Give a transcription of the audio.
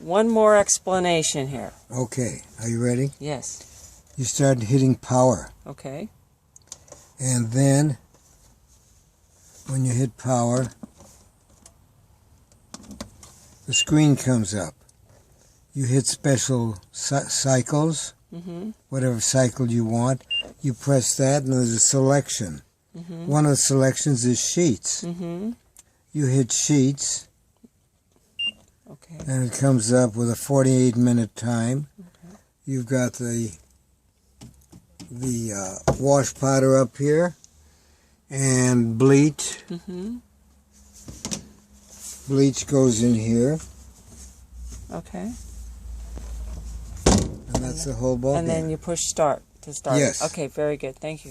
one more explanation here. Okay, are you ready? Yes. You start hitting power. Okay. And then, when you hit power, the screen comes up. You hit special cycles, whatever cycle you want. You press that, and there's a selection. One of the selections is sheets. You hit sheets, Okay. and it comes up with a 48-minute time. Okay. You've got the wash powder up here, and bleach. Bleach goes in here, Okay. and that's the whole ball And then game. you push start to start. Yes. Okay, very good. Thank you.